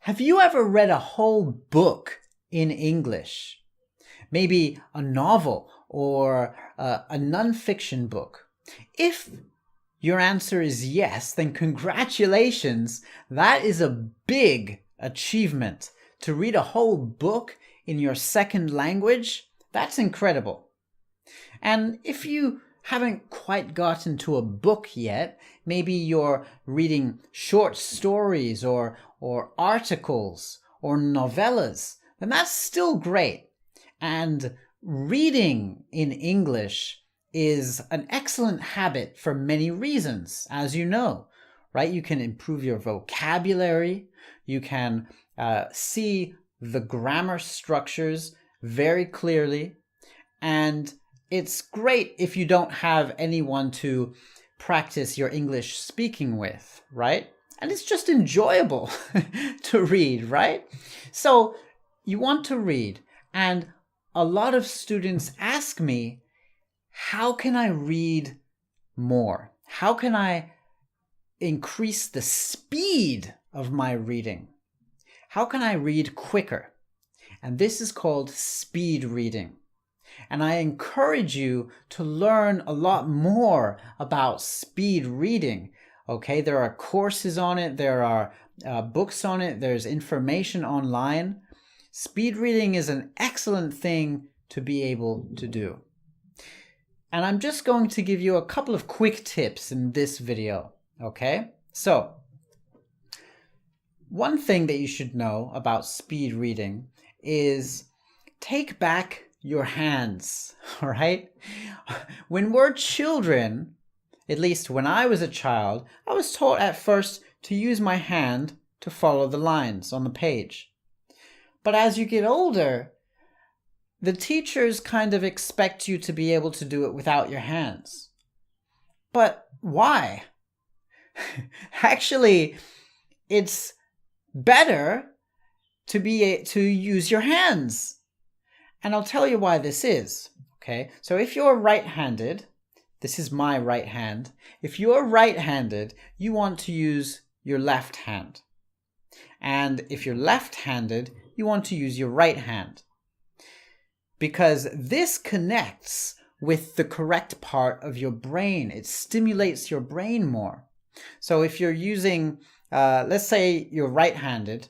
Have you ever read a whole book in English? Maybe a novel or a nonfiction book? If your answer is yes, then congratulations. That is a big achievement. To read a whole book in your second language, that's incredible. And if you haven't quite gotten to a book yet, maybe you're reading short stories or articles or novellas, then that's still great. And reading in English is an excellent habit for many reasons, as you know, right? You can improve your vocabulary, you can see the grammar structures very clearly, and it's great if you don't have anyone to practice your English speaking with, right? And it's just enjoyable to read, right? So you want to read, and a lot of students ask me, how can I read more? How can I increase the speed of my reading? How can I read quicker? And this is called speed reading. And I encourage you to learn a lot more about speed reading. Okay, there are courses on it, there are books on it, there's information online. Speed reading is an excellent thing to be able to do. And I'm just going to give you a couple of quick tips in this video, okay? So, one thing that you should know about speed reading is take back your hands, all right? When we're children, at least when I was a child, I was taught at first to use my hand to follow the lines on the page. But as you get older, the teachers kind of expect you to be able to do it without your hands. But why? Actually, it's better to use your hands. And I'll tell you why this is, okay? So if you're right-handed, this is my right hand. If you're right-handed, you want to use your left hand. And if you're left-handed, you want to use your right hand. Because this connects with the correct part of your brain. It stimulates your brain more. So if you're using, let's say you're right-handed,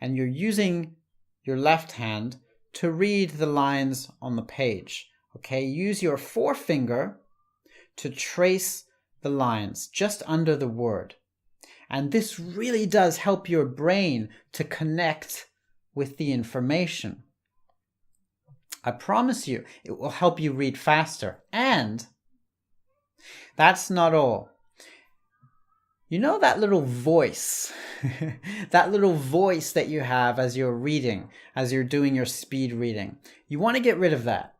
and you're using your left hand to read the lines on the page. Okay, use your forefinger to trace the lines just under the word. And this really does help your brain to connect with the information. I promise you, it will help you read faster. And that's not all. You know that little voice, that little voice that you have as you're reading, as you're doing your speed reading. You want to get rid of that.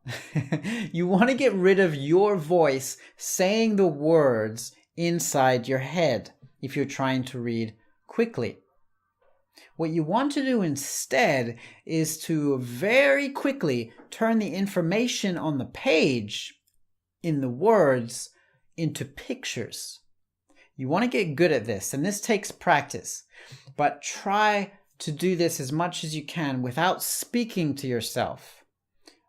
You want to get rid of your voice saying the words inside your head if you're trying to read quickly. What you want to do instead is to very quickly turn the information on the page in the words into pictures. You want to get good at this, and this takes practice, but try to do this as much as you can without speaking to yourself.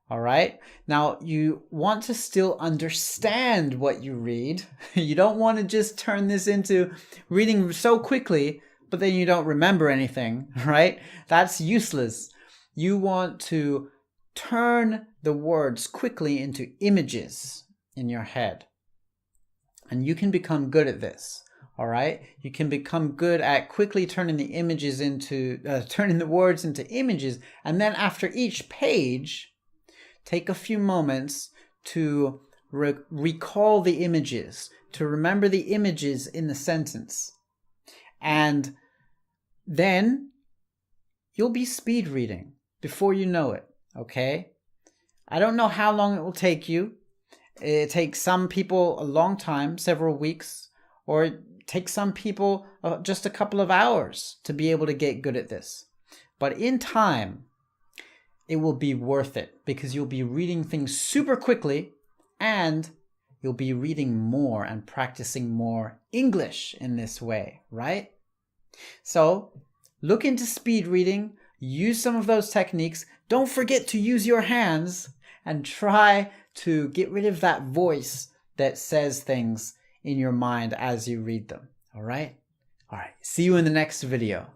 All right? Now, you want to still understand what you read. You don't want to just turn this into reading so quickly, but then you don't remember anything, right? That's useless. You want to turn the words quickly into images in your head. And you can become good at this, all right? You can become good at quickly turning the words into images, and then after each page, take a few moments to recall the images, to remember the images in the sentence. And then you'll be speed reading before you know it, okay? I don't know how long it will take you. It takes some people a long time, several weeks, or it takes some people just a couple of hours to be able to get good at this. But in time, it will be worth it because you'll be reading things super quickly and you'll be reading more and practicing more English in this way, right? So look into speed reading, use some of those techniques. Don't forget to use your hands and try to get rid of that voice that says things in your mind as you read them. All right? All right. See you in the next video.